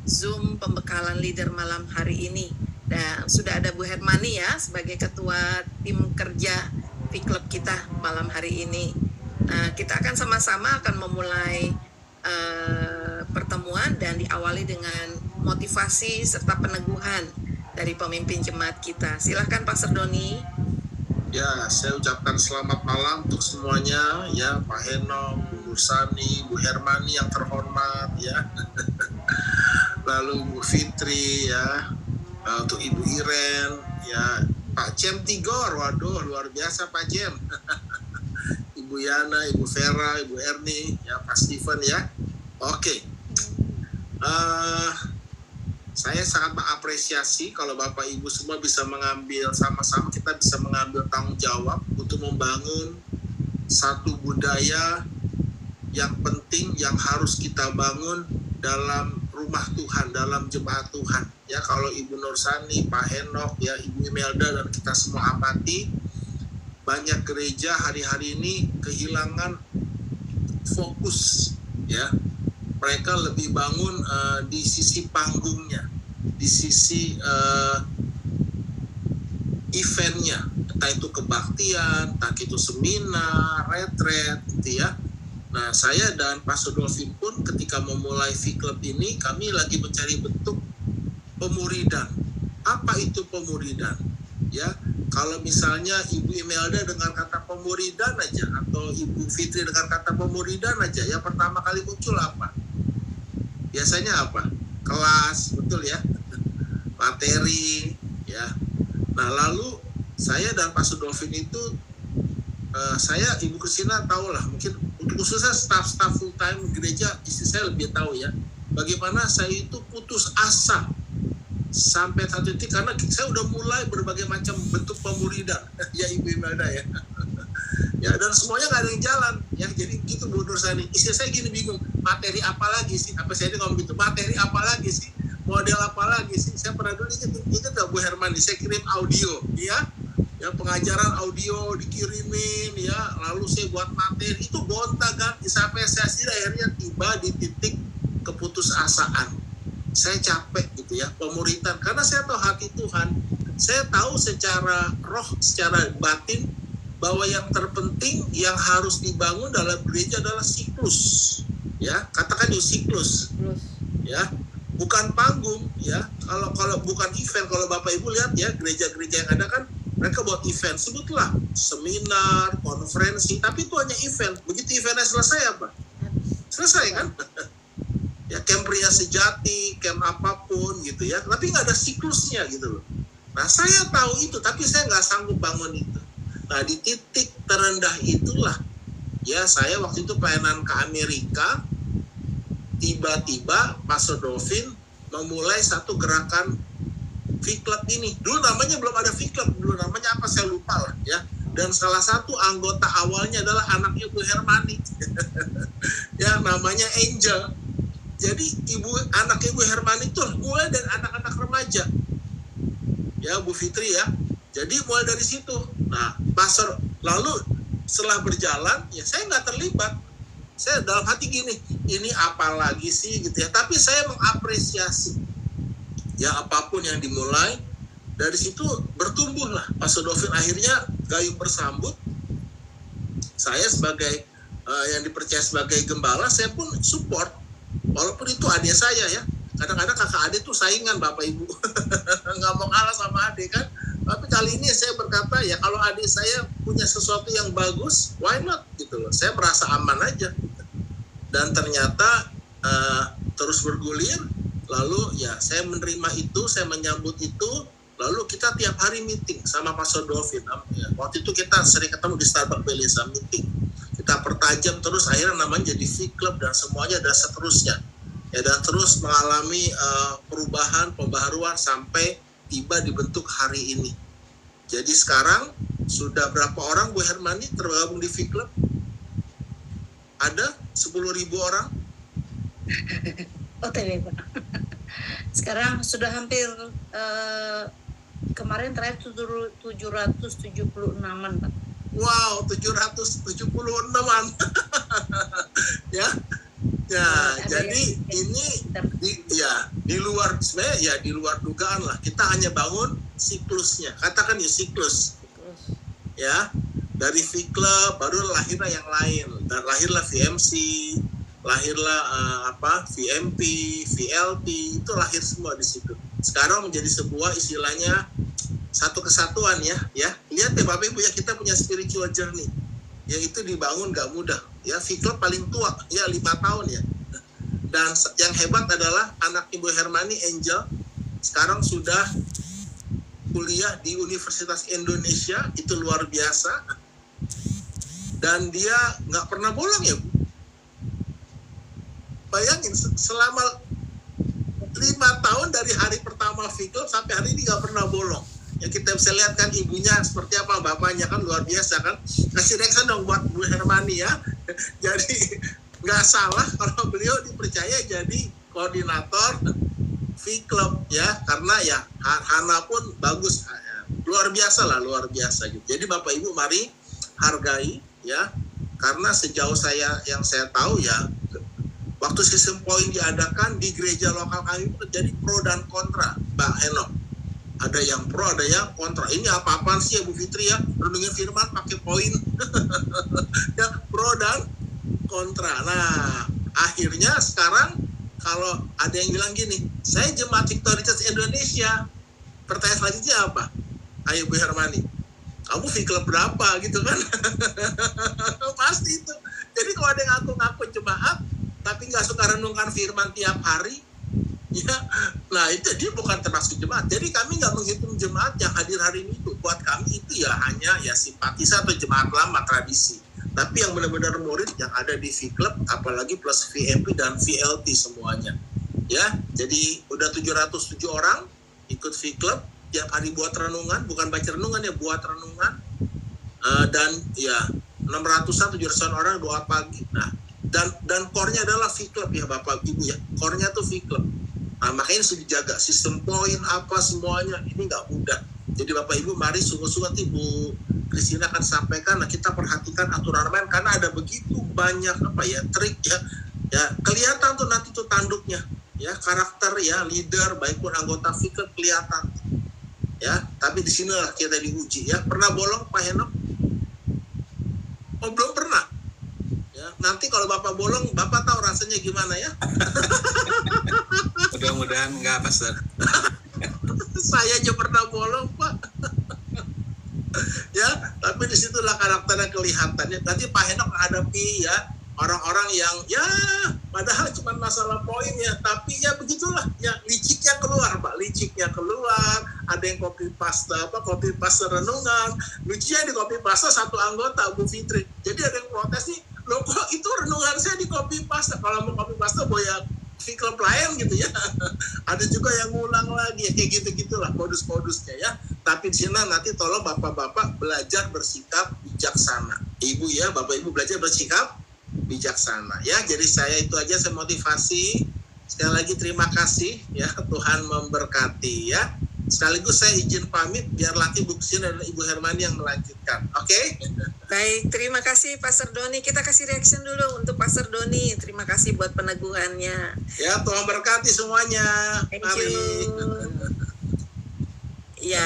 Zoom pembekalan leader malam hari ini. Dan sudah ada Bu Hermani ya sebagai ketua tim kerja V-Club kita malam hari ini. Nah, kita akan sama-sama akan memulai pertemuan dan diawali dengan motivasi serta peneguhan dari pemimpin jemaat kita. Silahkan Pastor Doni. Ya, saya ucapkan selamat malam untuk semuanya ya, Pak Heno, Bu Nursani, Bu Hermani yang terhormat ya. Lalu Bu Fitri ya, untuk Ibu Iren ya, Pak Jem Tigor, waduh luar biasa Pak Jem. Ibu Yana, Ibu Vera, Ibu Erni, ya Pak Steven ya. Oke. Saya sangat mengapresiasi kalau Bapak Ibu semua bisa mengambil sama-sama, kita bisa mengambil tanggung jawab untuk membangun satu budaya yang penting yang harus kita bangun dalam rumah Tuhan, dalam jemaat Tuhan. Ya, kalau Ibu Nursani, Pak Henok, ya Ibu Imelda dan kita semua amati, banyak gereja hari-hari ini kehilangan fokus, ya. Mereka lebih bangun di sisi panggungnya, di sisi eventnya, entah itu kebaktian, entah itu seminar, retret, gitu ya. Nah, saya dan Pastor Dolphin pun ketika memulai V-Club ini, kami lagi mencari bentuk pemuridan. Apa itu pemuridan? Ya, kalau misalnya Ibu Imelda dengan kata pemuridan aja, atau Ibu Fitri dengan kata pemuridan aja, yang pertama kali muncul apa? Biasanya apa? Kelas, betul ya? Materi, ya. Nah, lalu saya dan Pastor Dolphin itu, saya Ibu Kristina tahu lah, mungkin untuk khususnya staff full time gereja, istri saya lebih tahu ya, bagaimana saya itu putus asa sampai satu titik karena saya udah mulai berbagai macam bentuk pemuridan ya Ibu Imelda ya. Ya, dan semuanya nggak ada yang jalan ya, jadi gitu Bu Nursani. Istri saya gini bingung, materi apa lagi sih? Apa saya ini ngomong gitu, materi apa lagi sih? Model apa lagi sih? Saya pernah dulu ingat gak Bu Hermani, saya kirim audio ya, pengajaran audio dikirimin ya, lalu saya buat materi itu gonta-ganti sampai saya akhirnya tiba di titik keputusasaan. Saya capek gitu ya, pemuridan, karena saya tahu hati Tuhan, saya tahu secara roh, secara batin bahwa yang terpenting yang harus dibangun dalam gereja adalah siklus, ya, katakan itu siklus, ya, bukan panggung, ya. Kalau bukan event, kalau Bapak Ibu lihat ya gereja-gereja yang ada kan mereka buat event, sebutlah seminar, konferensi, tapi itu hanya event. Begitu eventnya selesai apa? Selesai kan? Ya, camp pria sejati, camp apapun gitu ya, tapi nggak ada siklusnya gitu loh. Nah, saya tahu itu, tapi saya nggak sanggup bangun itu. Nah, di titik terendah itulah ya saya waktu itu pelayanan ke Amerika, tiba-tiba Pastor Dolphin memulai satu gerakan V-Club ini. Dulu namanya belum ada V-Club, dulu namanya apa saya lupa lah ya. Dan salah satu anggota awalnya adalah anaknya Bu Hermani ya, namanya Angel. Jadi anak Ibu Hermani itu mulai dari anak-anak remaja ya, Bu Fitri ya. Jadi mulai dari situ. Nah, Pastor, lalu setelah berjalan ya saya nggak terlibat. Saya dalam hati gini, ini apa lagi sih gitu ya. Tapi saya mengapresiasi ya apapun yang dimulai, dari situ bertumbuhlah. Pastor Dolphin akhirnya gayung bersambut. Saya sebagai yang dipercaya sebagai gembala, saya pun support. Walaupun itu adik saya ya. Kadang-kadang kakak adik tuh saingan Bapak Ibu. Nggak mau kalah sama adik kan. Tapi kali ini saya berkata ya, kalau adik saya punya sesuatu yang bagus, why not gitu loh. Saya merasa aman aja. Dan ternyata terus bergulir. Lalu ya saya menerima itu, saya menyambut itu. Lalu kita tiap hari meeting sama Pastor Dolphin. Ya, waktu itu kita sering ketemu di Starbucks Belisa meeting. Kita pertajam terus, akhirnya namanya jadi V-Club dan semuanya dan seterusnya. Ya, dan terus mengalami perubahan, pembaharuan sampai tiba dibentuk hari ini. Jadi sekarang sudah berapa orang Bu Hermani tergabung di V-Club? Ada 10.000 orang? OTW Pak. Sekarang sudah hampir kemarin terakhir 776-an Pak. Wow, 776-an. Ya. Ya, ada jadi ini di luar sebenarnya ya di luar dugaan lah. Kita hanya bangun siklusnya. Katakan ya siklus. Ya, dari V-Club baru lahirlah yang lain. Dan lahirlah VMC, lahirlah VMP, VLP, itu lahir semua di situ. Sekarang menjadi sebuah istilahnya satu kesatuan ya. Lihat ya Bapak Ibu ya, kita punya spiritual journey. Ya itu dibangun gak mudah. Ya V-Club paling tua ya 5 tahun ya. Dan yang hebat adalah anak Ibu Hermani Angel sekarang sudah kuliah di Universitas Indonesia, itu luar biasa. Dan dia nggak pernah bolong ya Bu. Bayangin selama 5 tahun dari hari pertama V-Club sampai hari ini nggak pernah bolong. Yang kita bisa lihat kan ibunya seperti apa, bapaknya kan luar biasa kan. Kasih reaction dong buat Bu Hermani ya. Jadi nggak salah kalau beliau dipercaya jadi koordinator V-Club ya, karena ya Hana pun bagus, luar biasa gitu. Jadi Bapak Ibu mari hargai ya, karena sejauh yang saya tahu ya, waktu sistem poin diadakan di gereja lokal kami itu terjadi pro dan kontra, Mbak Henok. Ada yang pro, ada yang kontra. Ini apa-apaan sih ya Bu Fitri ya, renungin firman pakai poin. Ya, pro dan kontra. Nah, akhirnya sekarang kalau ada yang bilang gini, saya jemaat Victory Church Indonesia, pertanyaan selanjutnya apa? Ayo Bu Hermani, kamu V-Club berapa gitu kan? Pasti itu. Jadi kalau ada yang ngaku-ngaku jemaat, tapi nggak suka renungkan firman tiap hari, ya, nah itu dia bukan termasuk jemaat. Jadi kami nggak menghitung jemaat yang hadir hari ini itu. Buat kami itu ya hanya ya simpatisan atau jemaat lama tradisi. Tapi yang benar-benar murid yang ada di V-Club, apalagi plus VMP dan VLT semuanya. Ya, jadi udah 707 orang ikut V-Club, tiap hari buat renungan, bukan baca renungan ya, buat renungan. Dan ya 600-an 700-an orang doa pagi. Nah, dan core-nya adalah V-Club ya Bapak Ibu ya. Core-nya tuh V-Club. Nah, makanya harus dijaga sistem poin apa semuanya, ini nggak mudah. Jadi Bapak Ibu mari sungguh-sungguh nanti Bu Christina akan sampaikan. Nah, kita perhatikan aturan main karena ada begitu banyak trik ya. Ya kelihatan tuh nanti tuh tanduknya ya, karakter ya leader baik pun anggota V-Club kelihatan ya. Tapi di sinilah kita diuji ya. Pernah bolong Pak Henok? Oh belum pernah. Ya, nanti kalau Bapak bolong, Bapak tahu rasanya gimana ya? Mudah-mudahan enggak, Pastor. Saya aja pernah bolong, Pak. Ya, tapi disitulah karakternya kelihatannya. Nanti Pak Henok menghadapi ya orang-orang yang ya padahal cuma masalah poin ya, tapi ya begitulah ya, liciknya keluar Pak, liciknya keluar. Ada yang copy paste renungan, lucunya di copy paste satu anggota Bu Fitri. Jadi ada yang protes nih, loh kok itu renungan saya di copy paste, kalau mau copy paste boya V-Club lain gitu ya. Ada juga yang ngulang lagi ya, kayak gitu-gitulah modus-modusnya ya. Tapi di sini nanti tolong Bapak-bapak belajar bersikap bijaksana. Ibu ya, Bapak Ibu belajar bersikap bijaksana ya. Jadi saya itu aja, saya motivasi. Sekali lagi terima kasih ya, Tuhan memberkati ya. Sekaligus saya izin pamit biar Laki Bu Christina dan Ibu Hermani yang melanjutkan. Oke? Baik, terima kasih Pastor Doni. Kita kasih reaction dulu untuk Pastor Doni. Terima kasih buat peneguhannya. Ya, Tuhan berkati semuanya. Thank Mari. you.